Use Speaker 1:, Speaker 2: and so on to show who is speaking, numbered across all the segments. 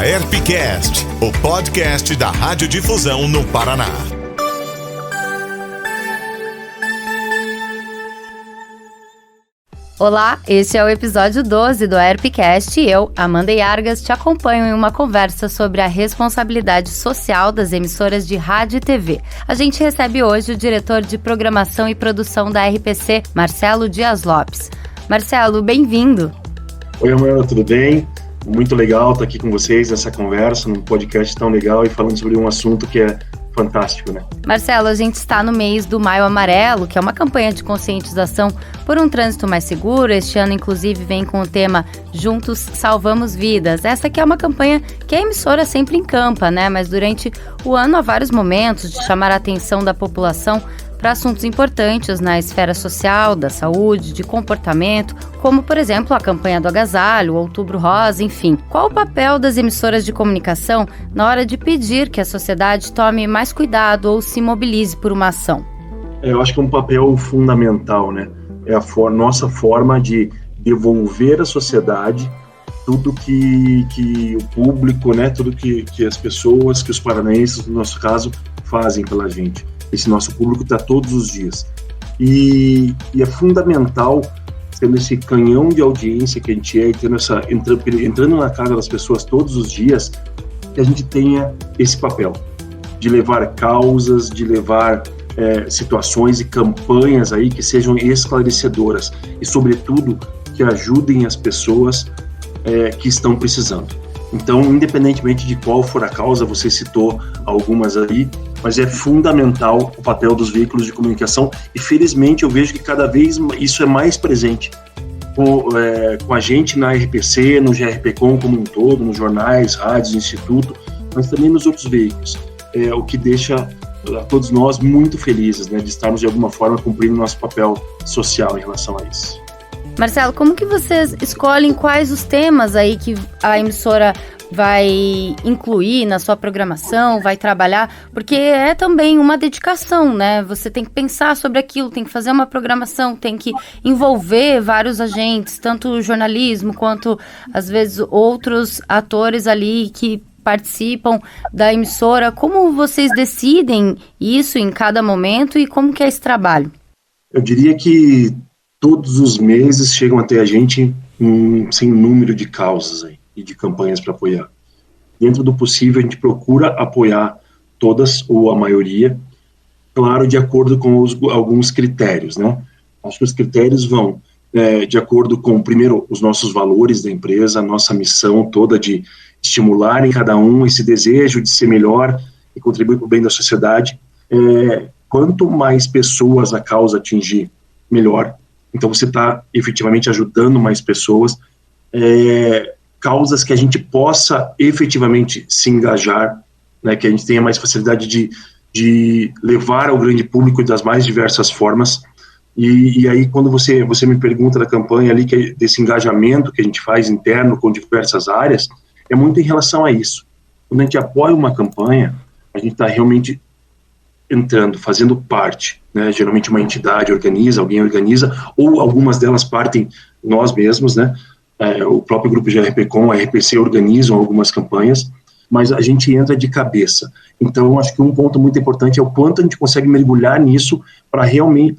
Speaker 1: a ERPcast, o podcast da Radiodifusão no Paraná.
Speaker 2: Olá, este é o episódio 12 do ERPcast e eu, Amanda Yargas, te acompanho em uma conversa sobre a responsabilidade social das emissoras de rádio e TV. A gente recebe hoje o diretor de programação e produção da RPC, Marcelo Dias Lopes. Marcelo, bem-vindo!
Speaker 3: Oi, Amanda, tudo bem? Muito legal estar aqui com vocês nessa conversa, num podcast tão legal e falando sobre um assunto que é fantástico, né?
Speaker 2: Marcelo, a gente está no mês do Maio Amarelo, que é uma campanha de conscientização por um trânsito mais seguro. Este ano, inclusive, vem com o tema Juntos Salvamos Vidas. Essa aqui é uma campanha que a emissora sempre encampa, né? Mas durante o ano há vários momentos de chamar a atenção da população para assuntos importantes na esfera social, da saúde, de comportamento, como, por exemplo, a campanha do agasalho, o Outubro Rosa, enfim. Qual o papel das emissoras de comunicação na hora de pedir que a sociedade tome mais cuidado ou se mobilize por uma ação?
Speaker 3: Eu acho que é um papel fundamental, né? É a nossa forma de devolver à sociedade tudo que o público, né? Tudo que as pessoas, que os paranaenses, no nosso caso, fazem pela gente. Esse nosso público está todos os dias. E é fundamental, tendo esse canhão de audiência que a gente é, entrando na casa das pessoas todos os dias, que a gente tenha esse papel de levar causas, de levar situações e campanhas aí que sejam esclarecedoras e, sobretudo, que ajudem as pessoas que estão precisando. Então, independentemente de qual for a causa, você citou algumas aí, mas é fundamental o papel dos veículos de comunicação e, felizmente, eu vejo que cada vez isso é mais presente com a gente na RPC, no GRPcom como um todo, nos jornais, rádios, instituto, mas também nos outros veículos, o que deixa a todos nós muito felizes, né, de estarmos, de alguma forma, cumprindo nosso papel social em relação a isso.
Speaker 2: Marcelo, como que vocês escolhem quais os temas aí que a emissora vai incluir na sua programação, vai trabalhar? Porque é também uma dedicação, né? Você tem que pensar sobre aquilo, tem que fazer uma programação, tem que envolver vários agentes, tanto o jornalismo quanto, às vezes, outros atores ali que participam da emissora. Como vocês decidem isso em cada momento e como que é esse trabalho?
Speaker 3: Eu diria que todos os meses chegam até a gente sem número de causas aí, e de campanhas para apoiar. Dentro do possível, a gente procura apoiar todas, ou a maioria, claro, de acordo com alguns critérios, né? Acho que os critérios vão de acordo com, primeiro, os nossos valores da empresa, a nossa missão toda de estimular em cada um esse desejo de ser melhor e contribuir para o bem da sociedade. Quanto mais pessoas a causa atingir, melhor. Então, você está efetivamente ajudando mais pessoas, causas que a gente possa efetivamente se engajar, né, que a gente tenha mais facilidade de levar ao grande público das mais diversas formas. E aí, quando você me pergunta da campanha ali, desse engajamento que a gente faz interno com diversas áreas, é muito em relação a isso. Quando a gente apoia uma campanha, a gente está realmente entrando, fazendo parte, né? Geralmente uma entidade organiza, alguém organiza, ou algumas delas partem nós mesmos, né? O próprio grupo GRPcom, a RPC organizam algumas campanhas, mas a gente entra de cabeça. Então, acho que um ponto muito importante é o quanto a gente consegue mergulhar nisso para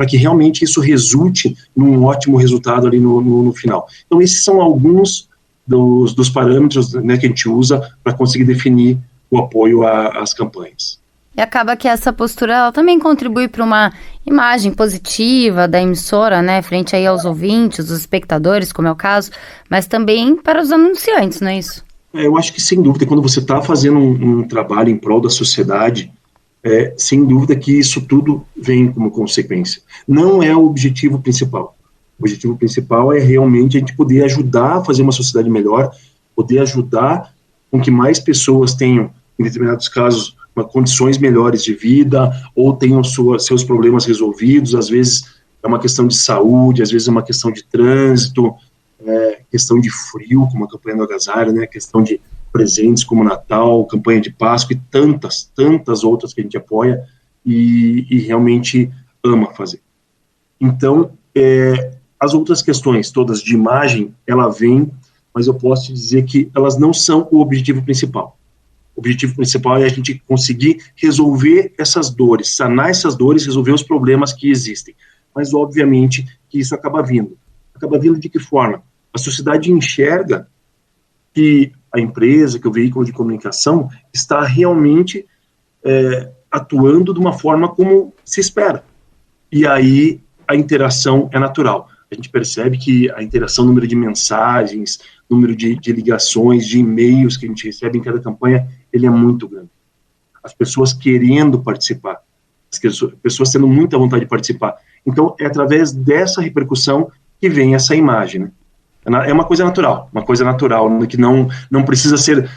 Speaker 3: que realmente isso resulte num ótimo resultado ali no final. Então, esses são alguns dos parâmetros, né, que a gente usa para conseguir definir o apoio às campanhas.
Speaker 2: E acaba que essa postura ela também contribui para uma imagem positiva da emissora, né, frente aí aos ouvintes, os espectadores, como é o caso, mas também para os anunciantes, não é isso?
Speaker 3: Eu acho que, sem dúvida, quando você está fazendo um trabalho em prol da sociedade, sem dúvida que isso tudo vem como consequência. Não é o objetivo principal. O objetivo principal é realmente a gente poder ajudar a fazer uma sociedade melhor, poder ajudar com que mais pessoas tenham, em determinados casos, condições melhores de vida, ou tenham seus problemas resolvidos. Às vezes é uma questão de saúde, às vezes é uma questão de trânsito, questão de frio, como a campanha do agasalho, né? Questão de presentes como Natal, campanha de Páscoa e tantas outras que a gente apoia e realmente ama fazer. Então, as outras questões todas de imagem, ela vem mas eu posso te dizer que elas não são o objetivo principal. O objetivo principal é a gente conseguir resolver essas dores, sanar essas dores, resolver os problemas que existem. Mas, obviamente, que isso acaba vindo. Acaba vindo de que forma? A sociedade enxerga que a empresa, que o veículo de comunicação está realmente atuando de uma forma como se espera. E aí a interação é natural. A gente percebe que a interação, número de mensagens, número de ligações, de e-mails que a gente recebe em cada campanha, ele é muito grande. As pessoas querendo participar, as pessoas tendo muita vontade de participar. Então, é através dessa repercussão que vem essa imagem, né? É uma coisa natural, que não precisa ser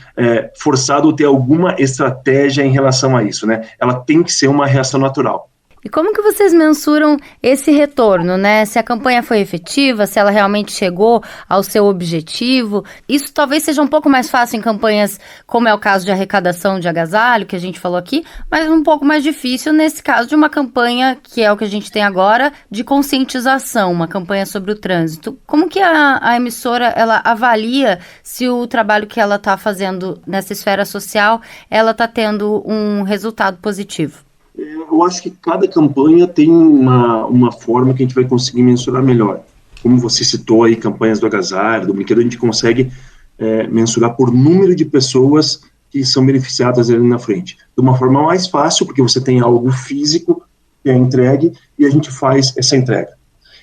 Speaker 3: forçado ou ter alguma estratégia em relação a isso, né? Ela tem que ser uma reação natural.
Speaker 2: E como que vocês mensuram esse retorno, né? Se a campanha foi efetiva, se ela realmente chegou ao seu objetivo? Isso talvez seja um pouco mais fácil em campanhas como é o caso de arrecadação de agasalho, que a gente falou aqui, mas um pouco mais difícil nesse caso de uma campanha, que é o que a gente tem agora, de conscientização, uma campanha sobre o trânsito. Como que a emissora, ela avalia se o trabalho que ela está fazendo nessa esfera social, ela está tendo um resultado positivo?
Speaker 3: Eu acho que cada campanha tem uma forma que a gente vai conseguir mensurar melhor. Como você citou aí, campanhas do agasalho, do brinquedo, a gente consegue mensurar por número de pessoas que são beneficiadas ali na frente. De uma forma mais fácil, porque você tem algo físico que é entregue e a gente faz essa entrega.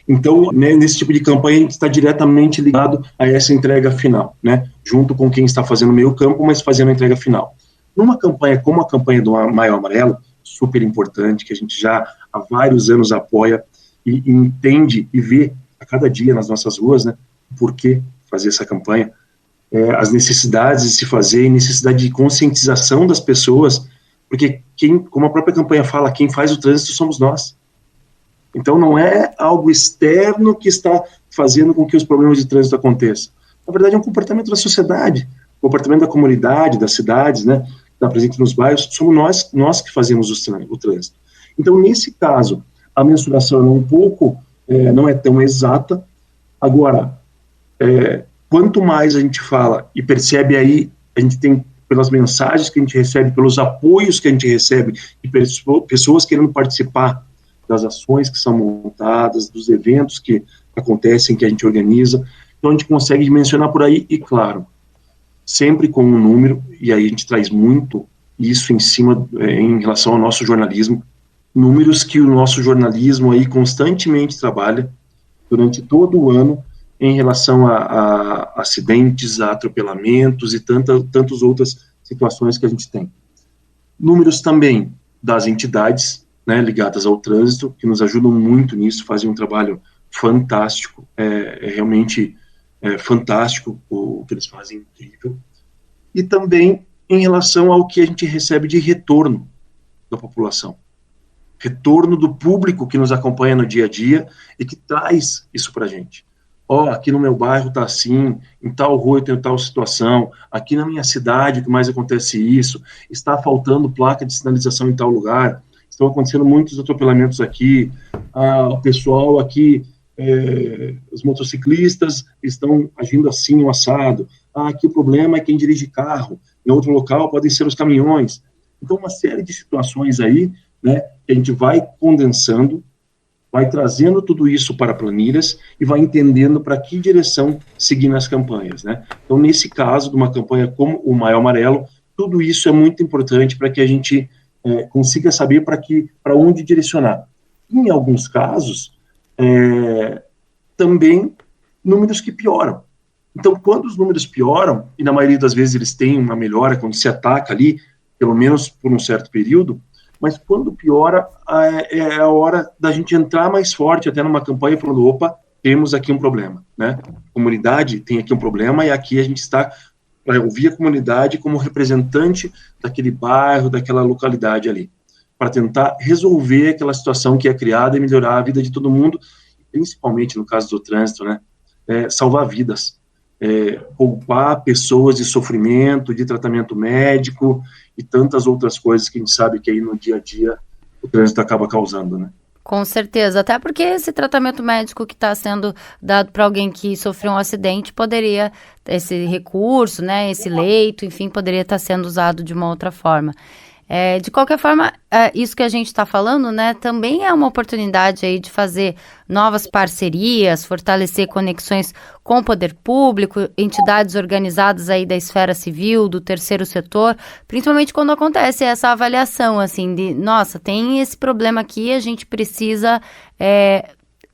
Speaker 3: Então, né, nesse tipo de campanha, a gente está diretamente ligado a essa entrega final, né? Junto com quem está fazendo meio campo, mas fazendo a entrega final. Numa campanha como a campanha do Maio Amarelo, super importante, que a gente já há vários anos apoia e entende e vê a cada dia nas nossas ruas, né, por que fazer essa campanha, as necessidades de se fazer, necessidade de conscientização das pessoas, porque como a própria campanha fala, quem faz o trânsito somos nós. Então não é algo externo que está fazendo com que os problemas de trânsito aconteçam. Na verdade é um comportamento da sociedade, comportamento da comunidade, das cidades, né, está presente nos bairros, somos nós que fazemos o trânsito. Então, nesse caso, a mensuração é um pouco, não é tão exata. Agora, quanto mais a gente fala e percebe aí, a gente tem, pelas mensagens que a gente recebe, pelos apoios que a gente recebe, e pessoas querendo participar das ações que são montadas, dos eventos que acontecem, que a gente organiza, então a gente consegue dimensionar por aí, e claro, sempre com um número, e aí a gente traz muito isso em cima, em relação ao nosso jornalismo, números que o nosso jornalismo aí constantemente trabalha durante todo o ano em relação a acidentes, a atropelamentos e tantas outras situações que a gente tem. Números também das entidades, né, ligadas ao trânsito, que nos ajudam muito nisso, fazem um trabalho fantástico, realmente fantástico o que eles fazem, incrível. E também em relação ao que a gente recebe de retorno da população. Retorno do público que nos acompanha no dia a dia e que traz isso para a gente. Aqui no meu bairro está assim, em tal rua eu tenho tal situação, aqui na minha cidade o que mais acontece isso, está faltando placa de sinalização em tal lugar, estão acontecendo muitos atropelamentos aqui, o pessoal aqui, os motociclistas estão agindo assim, o assado, aqui o problema é quem dirige carro, em outro local podem ser os caminhões. Então, uma série de situações aí, né, que a gente vai condensando, vai trazendo tudo isso para planilhas e vai entendendo para que direção seguir nas campanhas, né? Então, nesse caso, de uma campanha como o Maio Amarelo, tudo isso é muito importante para que a gente consiga saber para onde direcionar. Em alguns casos, também números que pioram. Então, quando os números pioram, e na maioria das vezes eles têm uma melhora, quando se ataca ali, pelo menos por um certo período, mas quando piora, é a hora da gente entrar mais forte até numa campanha falando, opa, temos aqui um problema, né? A comunidade tem aqui um problema e aqui a gente está para ouvir a comunidade como representante daquele bairro, daquela localidade ali, para tentar resolver aquela situação que é criada e melhorar a vida de todo mundo, principalmente no caso do trânsito, né? Salvar vidas. Poupar pessoas de sofrimento, de tratamento médico e tantas outras coisas que a gente sabe que aí no dia a dia o trânsito acaba causando, né?
Speaker 2: Com certeza, até porque esse tratamento médico que está sendo dado para alguém que sofreu um acidente poderia, esse recurso, né, esse leito, enfim, poderia estar sendo usado de uma outra forma. De qualquer forma, isso que a gente está falando, né, também é uma oportunidade aí de fazer novas parcerias, fortalecer conexões com o poder público, entidades organizadas aí da esfera civil, do terceiro setor, principalmente quando acontece essa avaliação, assim, de, nossa, tem esse problema aqui, a gente precisa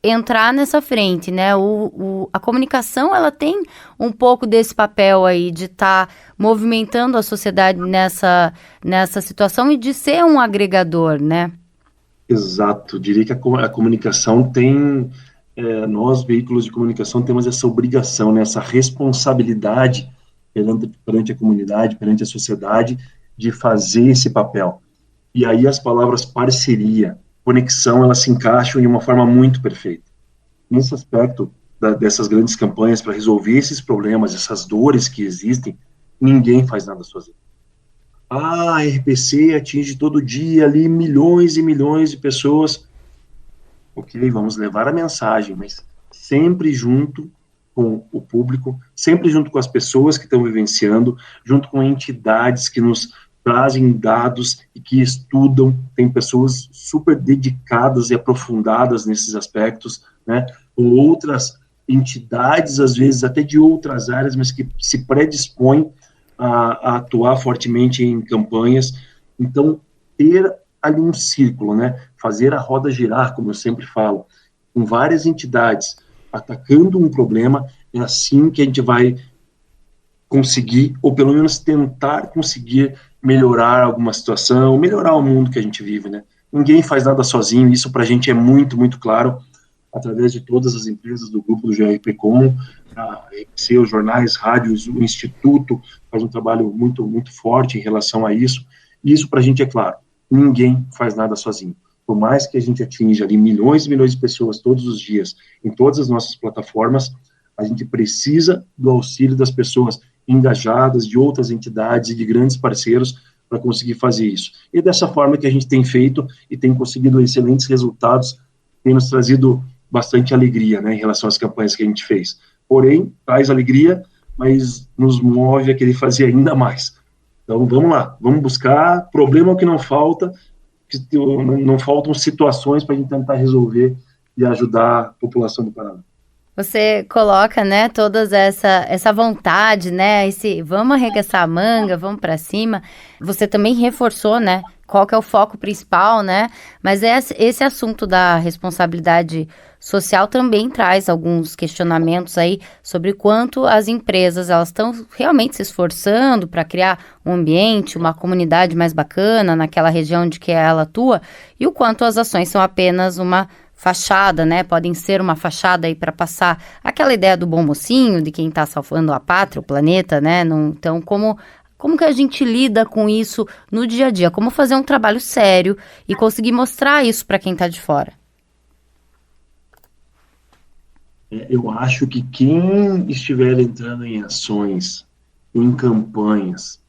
Speaker 2: entrar nessa frente, né? A comunicação, ela tem um pouco desse papel aí de estar movimentando a sociedade nessa situação e de ser um agregador, né?
Speaker 3: Exato, diria que a comunicação tem, nós, veículos de comunicação, temos essa obrigação, né, essa responsabilidade perante a comunidade, perante a sociedade, de fazer esse papel. E aí as palavras parceria, conexão, elas se encaixam de uma forma muito perfeita. Nesse aspecto dessas grandes campanhas para resolver esses problemas, essas dores que existem, ninguém faz nada sozinho. A RPC atinge todo dia ali milhões e milhões de pessoas. Ok, vamos levar a mensagem, mas sempre junto com o público, sempre junto com as pessoas que estão vivenciando, junto com entidades que nos trazem dados e que estudam, tem pessoas super dedicadas e aprofundadas nesses aspectos, né, ou outras entidades, às vezes até de outras áreas, mas que se predispõem a atuar fortemente em campanhas. Então, ter ali um círculo, né, fazer a roda girar, como eu sempre falo, com várias entidades atacando um problema, é assim que a gente vai conseguir, ou pelo menos tentar conseguir melhorar alguma situação, melhorar o mundo que a gente vive, né? Ninguém faz nada sozinho, isso pra gente é muito, muito claro, através de todas as empresas do grupo do GRPcom, a RPC, os jornais, rádios, o Instituto faz um trabalho muito, muito forte em relação a isso, e isso pra gente é claro, ninguém faz nada sozinho. Por mais que a gente atinja ali milhões e milhões de pessoas todos os dias, em todas as nossas plataformas, a gente precisa do auxílio das pessoas engajadas, de outras entidades e de grandes parceiros para conseguir fazer isso. E dessa forma que a gente tem feito e tem conseguido excelentes resultados, tem nos trazido bastante alegria, né, em relação às campanhas que a gente fez. Porém, traz alegria, mas nos move a querer fazer ainda mais. Então, vamos lá, vamos buscar, problema que não falta, que não faltam situações para a gente tentar resolver e ajudar a população do Paraná.
Speaker 2: Você coloca, né, toda essa vontade, né, vamos arregaçar a manga, vamos para cima. Você também reforçou, né, qual que é o foco principal, né, mas esse assunto da responsabilidade social também traz alguns questionamentos aí sobre quanto as empresas, elas estão realmente se esforçando para criar um ambiente, uma comunidade mais bacana naquela região de que ela atua, e o quanto as ações são apenas uma fachada, né? Podem ser uma fachada aí para passar aquela ideia do bom mocinho, de quem está salvando a pátria, o planeta, né? Então, como que a gente lida com isso no dia a dia? Como fazer um trabalho sério e conseguir mostrar isso para quem está de fora?
Speaker 3: Eu acho que quem estiver entrando em ações, em campanhas,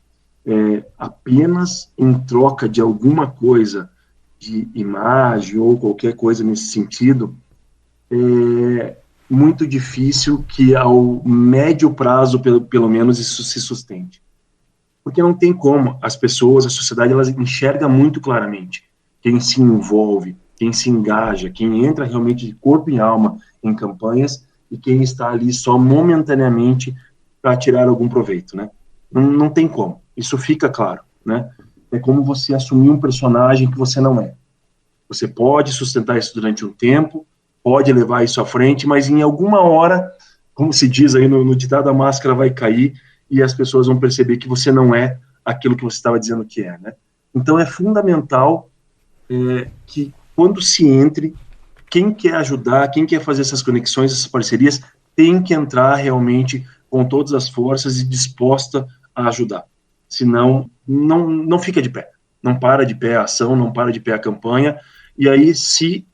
Speaker 3: apenas em troca de alguma coisa, de imagem ou qualquer coisa nesse sentido, é muito difícil que ao médio prazo, pelo menos, isso se sustente. Porque não tem como, as pessoas, a sociedade, elas enxergam muito claramente quem se envolve, quem se engaja, quem entra realmente de corpo e alma em campanhas e quem está ali só momentaneamente para tirar algum proveito, né? Não tem como, isso fica claro, né? É como você assumir um personagem que você não é. Você pode sustentar isso durante um tempo, pode levar isso à frente, mas em alguma hora, como se diz aí no ditado, a máscara vai cair e as pessoas vão perceber que você não é aquilo que você estava dizendo que é, né? Então é fundamental que quando se entre, quem quer ajudar, quem quer fazer essas conexões, essas parcerias, tem que entrar realmente com todas as forças e disposta a ajudar. Senão, não fica de pé. Não para de pé a ação, não para de pé a campanha. E aí, se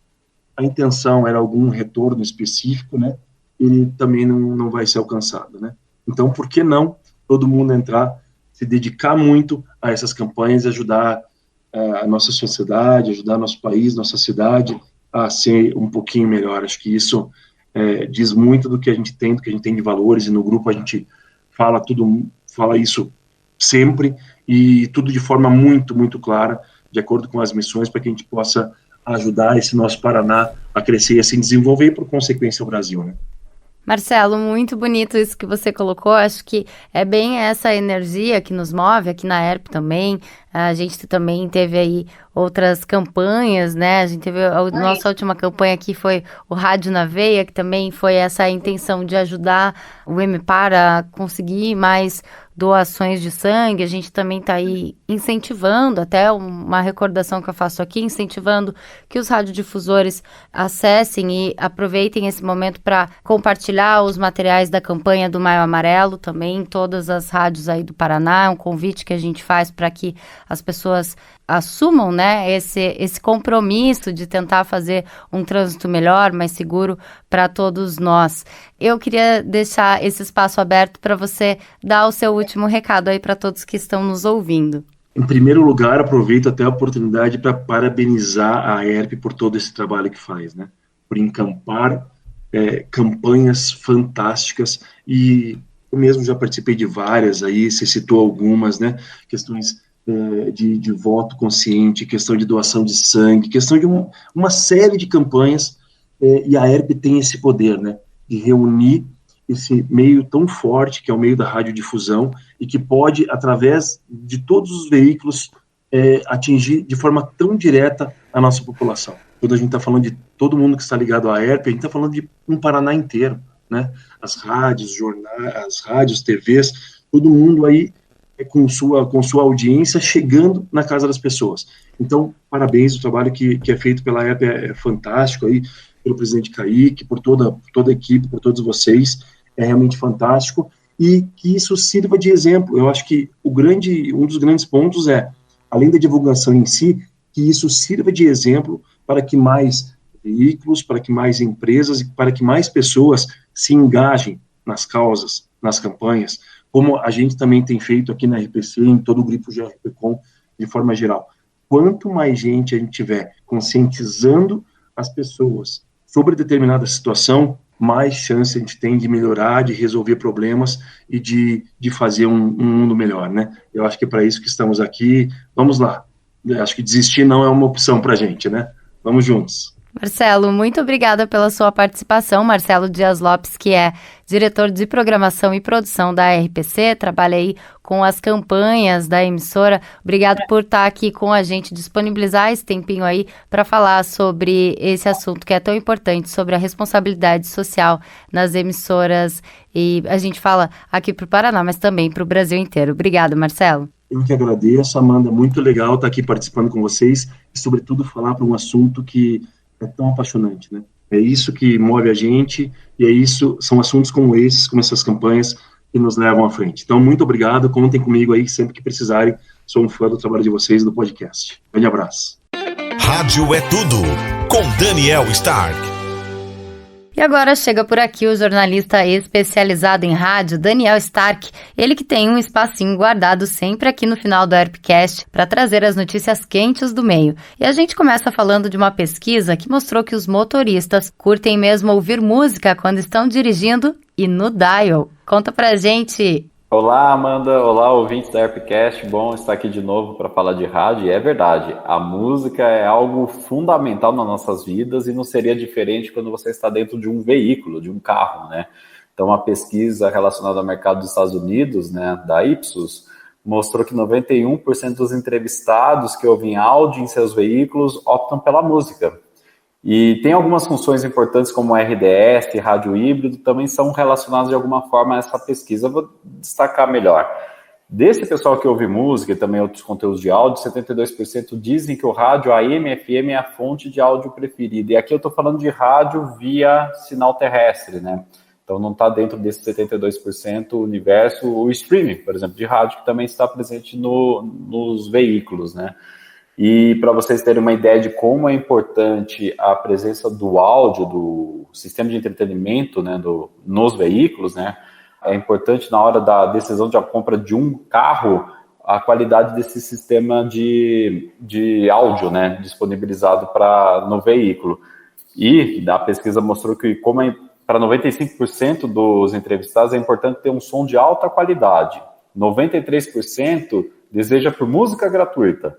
Speaker 3: a intenção era algum retorno específico, né, ele também não vai ser alcançado, né? Então, por que não todo mundo entrar, se dedicar muito a essas campanhas e ajudar a nossa sociedade, ajudar nosso país, nossa cidade a ser um pouquinho melhor. Acho que isso diz muito do que a gente tem de valores, e no grupo a gente fala isso sempre, e tudo de forma muito, muito clara, de acordo com as missões, para que a gente possa ajudar esse nosso Paraná a crescer e a se desenvolver, e por consequência o Brasil, né?
Speaker 2: Marcelo, muito bonito isso que você colocou. Acho que é bem essa energia que nos move aqui na ERP também. A gente também teve aí outras campanhas, né? A gente teve a nossa última campanha aqui foi o Rádio na Veia, que também foi essa intenção de ajudar o MPAR a conseguir mais doações de sangue. A gente também está aí incentivando, até uma recordação que eu faço aqui, incentivando que os radiodifusores acessem e aproveitem esse momento para compartilhar os materiais da campanha do Maio Amarelo também, em todas as rádios aí do Paraná. É um convite que a gente faz para que as pessoas assumam, né, esse compromisso de tentar fazer um trânsito melhor, mais seguro para todos nós. Eu queria deixar esse espaço aberto para você dar o seu último recado aí para todos que estão nos ouvindo.
Speaker 3: Em primeiro lugar, aproveito até a oportunidade para parabenizar a ERP por todo esse trabalho que faz, né, por encampar campanhas fantásticas, e eu mesmo já participei de várias aí, você citou algumas, né, questões de voto consciente, questão de doação de sangue, questão de uma série de campanhas, e a ERP tem esse poder, né, de reunir esse meio tão forte que é o meio da radiodifusão, e que pode, através de todos os veículos, atingir de forma tão direta a nossa população. Quando a gente está falando de todo mundo que está ligado à ERP, a gente está falando de um Paraná inteiro, né, as rádios, jornais, as rádios, TVs, todo mundo aí com sua audiência chegando na casa das pessoas. Então, parabéns, o trabalho que é feito pela ERP é fantástico, aí, pelo presidente Kaique, por toda a equipe, por todos vocês, é realmente fantástico, e que isso sirva de exemplo. Eu acho que um dos grandes pontos além da divulgação em si, que isso sirva de exemplo para que mais veículos, para que mais empresas e para que mais pessoas se engajem nas causas, nas campanhas, como a gente também tem feito aqui na RPC, em todo o grupo GRPcom, de forma geral. Quanto mais gente a gente tiver conscientizando as pessoas sobre determinada situação, mais chance a gente tem de melhorar, de resolver problemas e de fazer um mundo melhor, né? Eu acho que é para isso que estamos aqui. Vamos lá. Eu acho que desistir não é uma opção para a gente, né? Vamos juntos.
Speaker 2: Marcelo, muito obrigada pela sua participação. Marcelo Dias Lopes, que é diretor de programação e produção da RPC, trabalha aí com as campanhas da emissora. Obrigado por estar aqui com a gente, disponibilizar esse tempinho aí para falar sobre esse assunto que é tão importante, sobre a responsabilidade social nas emissoras. E a gente fala aqui para o Paraná, mas também para o Brasil inteiro. Obrigada, Marcelo.
Speaker 3: Eu que agradeço, Amanda, muito legal estar aqui participando com vocês e, sobretudo, falar para um assunto que é tão apaixonante, né? É isso que move a gente, e são assuntos como esses, como essas campanhas que nos levam à frente. Então, muito obrigado, contem comigo aí sempre que precisarem. Sou um fã do trabalho de vocês e do podcast. Grande abraço.
Speaker 1: Rádio é tudo, com Daniel Stark.
Speaker 2: E agora chega por aqui o jornalista especializado em rádio, Daniel Stark, ele que tem um espacinho guardado sempre aqui no final do ERPcast para trazer as notícias quentes do meio. E a gente começa falando de uma pesquisa que mostrou que os motoristas curtem mesmo ouvir música quando estão dirigindo e no dial. Conta pra gente!
Speaker 4: Olá, Amanda. Olá, ouvintes da ERPcast. Bom estar aqui de novo para falar de rádio. E é verdade, a música é algo fundamental nas nossas vidas e não seria diferente quando você está dentro de um veículo, de um carro, né? Então, uma pesquisa relacionada ao mercado dos Estados Unidos, né, da Ipsos, mostrou que 91% dos entrevistados que ouvem áudio em seus veículos optam pela música. E tem algumas funções importantes como RDS e rádio híbrido também são relacionadas de alguma forma a essa pesquisa. Eu vou destacar melhor. Desse pessoal que ouve música e também outros conteúdos de áudio, 72% dizem que o rádio AM FM é a fonte de áudio preferida. E aqui eu estou falando de rádio via sinal terrestre, né? Então não está dentro desse 72% o universo, o streaming, por exemplo, de rádio, que também está presente nos veículos, né? E para vocês terem uma ideia de como é importante a presença do áudio, do sistema de entretenimento, né, nos veículos, né, é importante na hora da decisão de a compra de um carro, a qualidade desse sistema de áudio, né, disponibilizado no veículo. E a pesquisa mostrou que, como para 95% dos entrevistados é importante ter um som de alta qualidade. 93% deseja por música gratuita.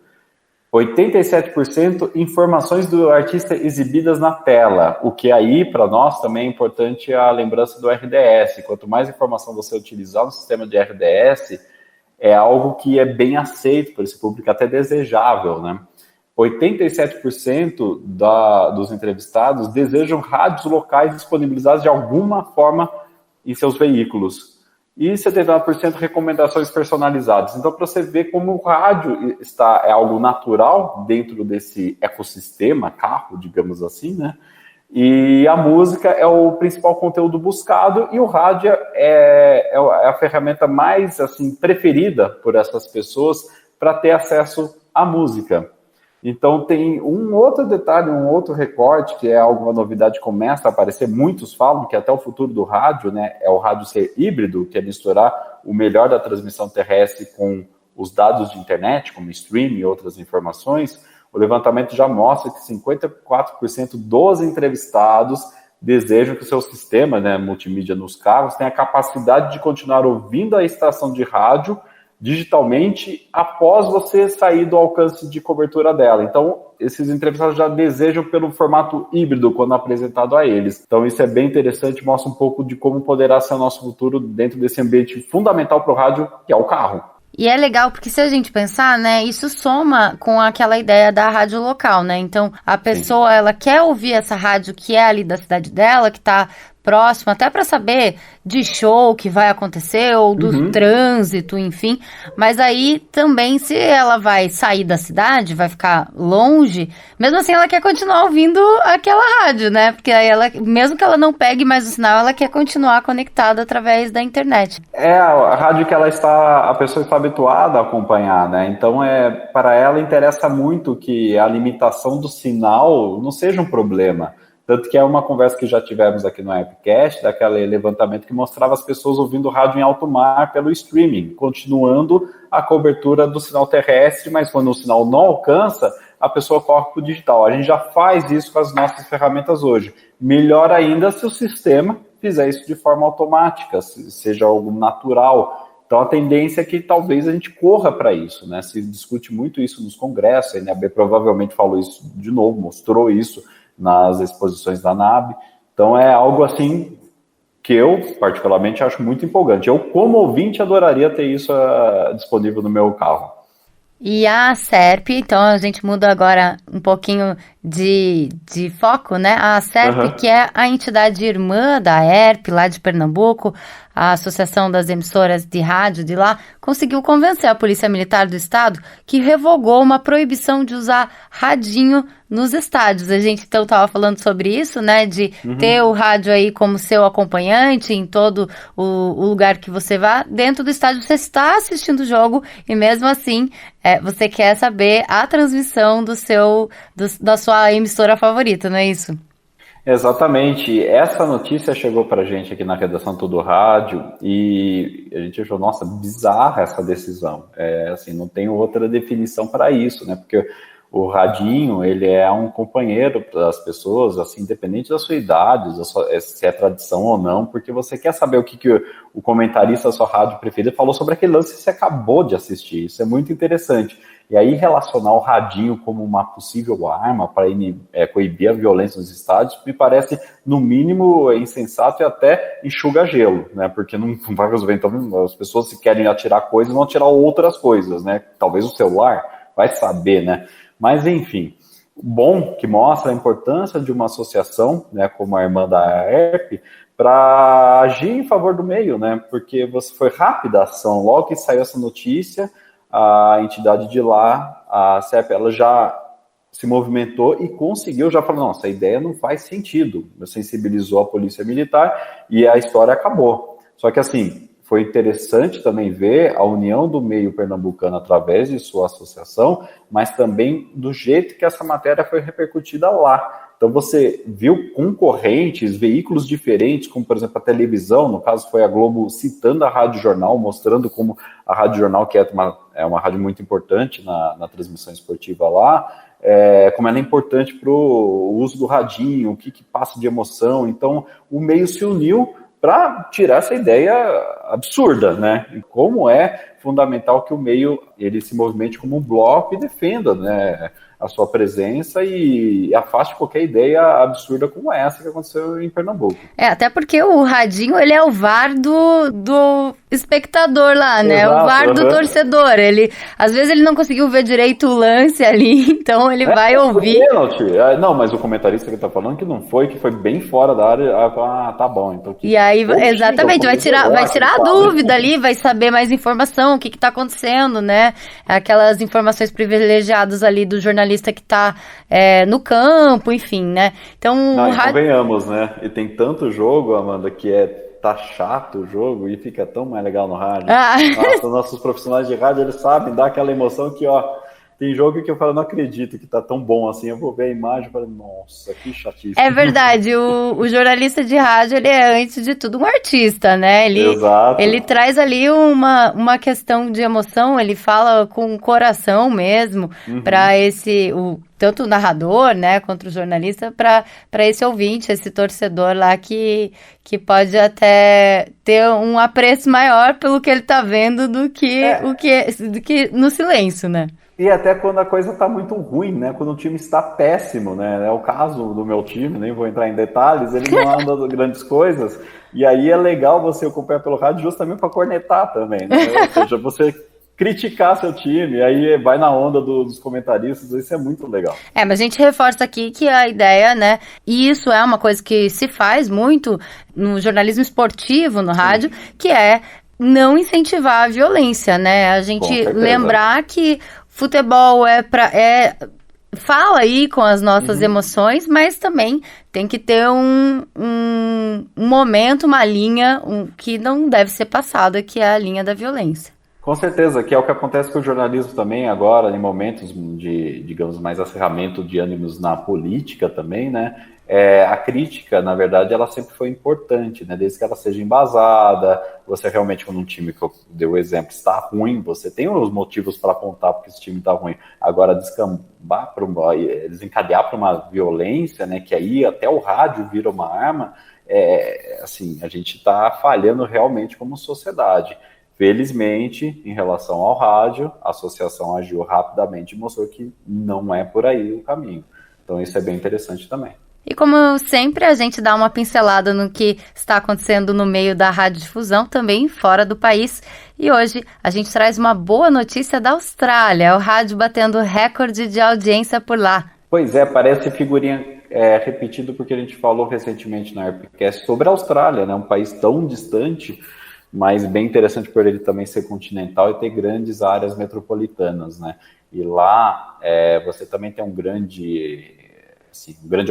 Speaker 4: 87% informações do artista exibidas na tela, o que aí, para nós, também é importante a lembrança do RDS. Quanto mais informação você utilizar no sistema de RDS, é algo que é bem aceito por esse público, até desejável, né? 87% dos entrevistados desejam rádios locais disponibilizados de alguma forma em seus veículos. E 79% recomendações personalizadas. Então, para você ver como o rádio é algo natural dentro desse ecossistema, carro, digamos assim, né? E a música é o principal conteúdo buscado e o rádio é a ferramenta mais assim, preferida por essas pessoas para ter acesso à música. Então tem um outro detalhe, um outro recorte, que é alguma novidade que começa a aparecer, muitos falam que até o futuro do rádio, né, é o rádio ser híbrido, que é misturar o melhor da transmissão terrestre com os dados de internet, como streaming e outras informações. O levantamento já mostra que 54% dos entrevistados desejam que o seu sistema, né, multimídia nos carros, tenha a capacidade de continuar ouvindo a estação de rádio digitalmente após você sair do alcance de cobertura dela. Então, esses entrevistados já desejam pelo formato híbrido quando apresentado a eles. Então, isso é bem interessante, mostra um pouco de como poderá ser o nosso futuro dentro desse ambiente fundamental para o rádio, que é o carro.
Speaker 2: E é legal porque se a gente pensar, né, isso soma com aquela ideia da rádio local, né? Então, a pessoa, ela quer ouvir essa rádio que é ali da cidade dela, que tá próximo, até para saber de show que vai acontecer ou do trânsito, enfim. Mas aí também, se ela vai sair da cidade, vai ficar longe, mesmo assim ela quer continuar ouvindo aquela rádio, né? Porque aí ela, mesmo que ela não pegue mais o sinal, ela quer continuar conectada através da internet.
Speaker 4: É a rádio que a pessoa está habituada a acompanhar, né? Então, para ela interessa muito que a limitação do sinal não seja um problema. Tanto que é uma conversa que já tivemos aqui no Appcast, daquele levantamento que mostrava as pessoas ouvindo rádio em alto mar pelo streaming, continuando a cobertura do sinal terrestre, mas quando o sinal não alcança, a pessoa corre para o digital. A gente já faz isso com as nossas ferramentas hoje. Melhor ainda se o sistema fizer isso de forma automática, seja algo natural. Então, a tendência é que talvez a gente corra para isso, né? Se discute muito isso nos congressos, a NAB provavelmente falou isso de novo, mostrou isso nas exposições da NAB. Então, é algo assim que eu, particularmente, acho muito empolgante. Eu, como ouvinte, adoraria ter isso disponível no meu carro.
Speaker 2: E a SERP, então a gente muda agora um pouquinho de foco, né? A SERP, que é a entidade irmã da ERP, lá de Pernambuco, a Associação das Emissoras de Rádio de lá, conseguiu convencer a Polícia Militar do Estado que revogou uma proibição de usar radinho nos estádios. A gente então estava falando sobre isso, né? De ter o rádio aí como seu acompanhante em todo o lugar que você vá. Dentro do estádio você está assistindo o jogo e mesmo assim você quer saber a transmissão da sua emissora favorita, não é isso?
Speaker 4: Exatamente. Essa notícia chegou pra gente aqui na redação Tudo Rádio e a gente achou, nossa, bizarra essa decisão. Assim, não tem outra definição para isso, né? Porque o radinho, ele é um companheiro para as pessoas, assim, independente da sua idade, se é tradição ou não, porque você quer saber o que o comentarista da sua rádio preferida falou sobre aquele lance que você acabou de assistir. Isso é muito interessante. E aí relacionar o radinho como uma possível arma para coibir a violência nos estádios me parece, no mínimo, insensato e até enxuga gelo, né? Porque não vai resolver. Então, as pessoas, se querem atirar coisas, vão atirar outras coisas, né? Talvez o celular, vai saber, né? Mas, enfim, bom que mostra a importância de uma associação, né, como a irmã da ERP, para agir em favor do meio, né? Porque foi rápida a ação. Logo que saiu essa notícia, a entidade de lá, a SERP, ela já se movimentou e conseguiu, já falou, nossa, a ideia não faz sentido. Sensibilizou a polícia militar e a história acabou. Só que, assim, foi interessante também ver a união do meio pernambucano através de sua associação, mas também do jeito que essa matéria foi repercutida lá. Então você viu concorrentes, veículos diferentes, como por exemplo a televisão, no caso foi a Globo citando a Rádio Jornal, mostrando como a Rádio Jornal, que é uma rádio muito importante na transmissão esportiva lá, como ela é importante para o uso do radinho, o que passa de emoção. Então, o meio se uniu para tirar essa ideia absurda, né? E como é fundamental que o meio ele se movimente como um bloco e defenda, né, a sua presença e afaste qualquer ideia absurda como essa que aconteceu em Pernambuco.
Speaker 2: Até porque o radinho, ele é o VAR do espectador lá, né?
Speaker 4: Exato,
Speaker 2: o VAR do torcedor. Às vezes ele não conseguiu ver direito o lance ali, então ele vai ouvir.
Speaker 4: Pênalti. Não, mas o comentarista que tá falando que não foi, que foi bem fora da área. Tá bom. Então,
Speaker 2: e aí, exatamente, vai tirar a dúvida ali, vai saber mais informação, o que tá acontecendo, né? Aquelas informações privilegiadas ali do jornalista que tá no campo, enfim, né? Então,
Speaker 4: convenhamos, né? E tem tanto jogo, Amanda, que tá chato o jogo e fica tão mais legal no rádio. Nossa, nossos profissionais de rádio, eles sabem dar aquela emoção que, tem jogo que eu falo, não acredito que tá tão bom assim. Eu vou ver a imagem e falo, nossa, que chatice.
Speaker 2: É verdade, o jornalista de rádio, ele é, antes de tudo, um artista, né?
Speaker 4: Exato.
Speaker 2: Ele traz ali uma questão de emoção, ele fala com o coração mesmo, para tanto o narrador, né, quanto o jornalista, para esse ouvinte, esse torcedor lá que pode até ter um apreço maior pelo que ele tá vendo do que no silêncio, né?
Speaker 4: E até quando a coisa tá muito ruim, né? Quando o time está péssimo, né? É o caso do meu time, nem vou entrar em detalhes, ele não anda grandes coisas. E aí é legal você acompanhar pelo rádio justamente para cornetar também, né? Ou seja, você criticar seu time, aí vai na onda dos comentaristas, isso é muito legal.
Speaker 2: Mas a gente reforça aqui que a ideia, né, e isso é uma coisa que se faz muito no jornalismo esportivo, no rádio, que é não incentivar a violência, né? A gente lembrar que futebol fala aí com as nossas emoções, mas também tem que ter um momento, uma linha que não deve ser passada, que é a linha da violência.
Speaker 4: Com certeza, que é o que acontece com o jornalismo também agora, em momentos de, digamos, mais acirramento de ânimos na política também, né? A crítica, na verdade, ela sempre foi importante, né? Desde que ela seja embasada, você realmente, quando um time, que eu dei o exemplo, está ruim, você tem os motivos para apontar porque esse time está ruim. Agora, desencadear para uma violência, né? Que aí até o rádio vira uma arma, assim, a gente está falhando realmente como sociedade. Felizmente, em relação ao rádio, a associação agiu rapidamente e mostrou que não é por aí o caminho. Então, isso é bem interessante também.
Speaker 2: E como sempre, a gente dá uma pincelada no que está acontecendo no meio da radiodifusão, também fora do país. E hoje a gente traz uma boa notícia da Austrália, o rádio batendo recorde de audiência por lá.
Speaker 4: Pois é, parece figurinha repetida porque a gente falou recentemente na Airpcast sobre a Austrália, né? Um país tão distante, mas bem interessante por ele também ser continental e ter grandes áreas metropolitanas, né? E lá você também tem grande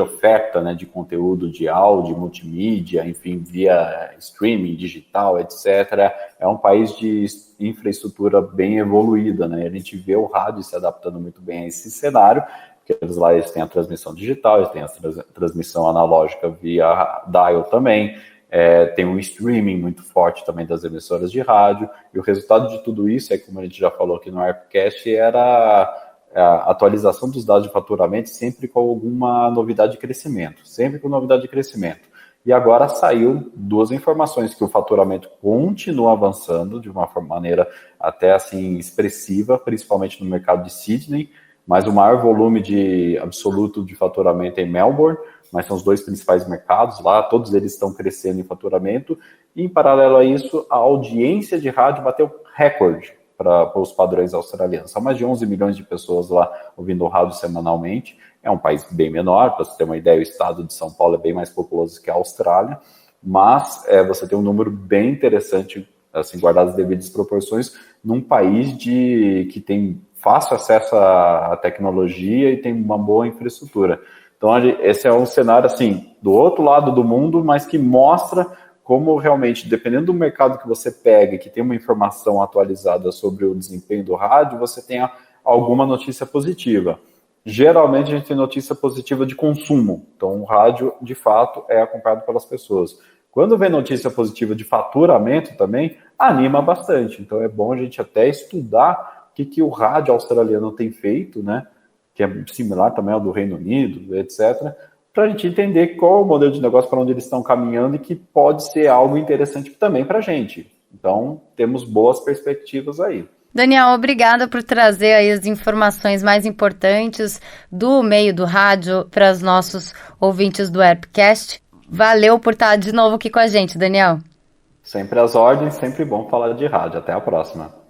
Speaker 4: oferta, né, de conteúdo de áudio, multimídia, enfim, via streaming, digital, etc. É um país de infraestrutura bem evoluída, né? A gente vê o rádio se adaptando muito bem a esse cenário, porque eles têm a transmissão digital, eles têm a transmissão analógica via dial também, tem um streaming muito forte também das emissoras de rádio, e o resultado de tudo isso, como a gente já falou aqui no Airpcast, era a atualização dos dados de faturamento sempre com alguma novidade de crescimento, E agora saiu duas informações, que o faturamento continua avançando de uma maneira até assim expressiva, principalmente no mercado de Sydney, mas o maior volume absoluto de faturamento é em Melbourne, mas são os dois principais mercados lá, todos eles estão crescendo em faturamento, e em paralelo a isso, a audiência de rádio bateu recorde para os padrões australianos. São mais de 11 milhões de pessoas lá ouvindo o rádio semanalmente. É um país bem menor, para você ter uma ideia, o estado de São Paulo é bem mais populoso que a Austrália, mas você tem um número bem interessante, assim, guardado as devidas proporções, num país que tem fácil acesso à tecnologia e tem uma boa infraestrutura. Então, esse é um cenário, assim, do outro lado do mundo, mas que mostra como realmente, dependendo do mercado que você pega, que tem uma informação atualizada sobre o desempenho do rádio, você tem alguma notícia positiva. Geralmente a gente tem notícia positiva de consumo, então o rádio, de fato, é acompanhado pelas pessoas. Quando vem notícia positiva de faturamento também, anima bastante. Então é bom a gente até estudar o que o rádio australiano tem feito, né, que é similar também ao do Reino Unido, etc., para a gente entender qual é o modelo de negócio, para onde eles estão caminhando e que pode ser algo interessante também para a gente. Então, temos boas perspectivas aí.
Speaker 2: Daniel, obrigada por trazer aí as informações mais importantes do meio do rádio para os nossos ouvintes do Herpcast. Valeu por estar de novo aqui com a gente, Daniel.
Speaker 4: Sempre às ordens, sempre bom falar de rádio. Até a próxima.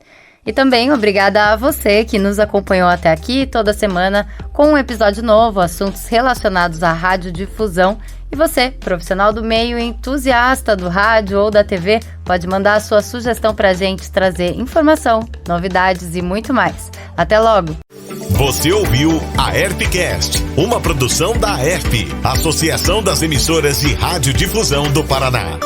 Speaker 2: E também obrigada a você que nos acompanhou até aqui toda semana com um episódio novo, assuntos relacionados à radiodifusão. E você, profissional do meio, entusiasta do rádio ou da TV, pode mandar a sua sugestão para a gente trazer informação, novidades e muito mais. Até logo!
Speaker 1: Você ouviu a Herpcast, uma produção da Herp, Associação das Emissoras de Radiodifusão do Paraná.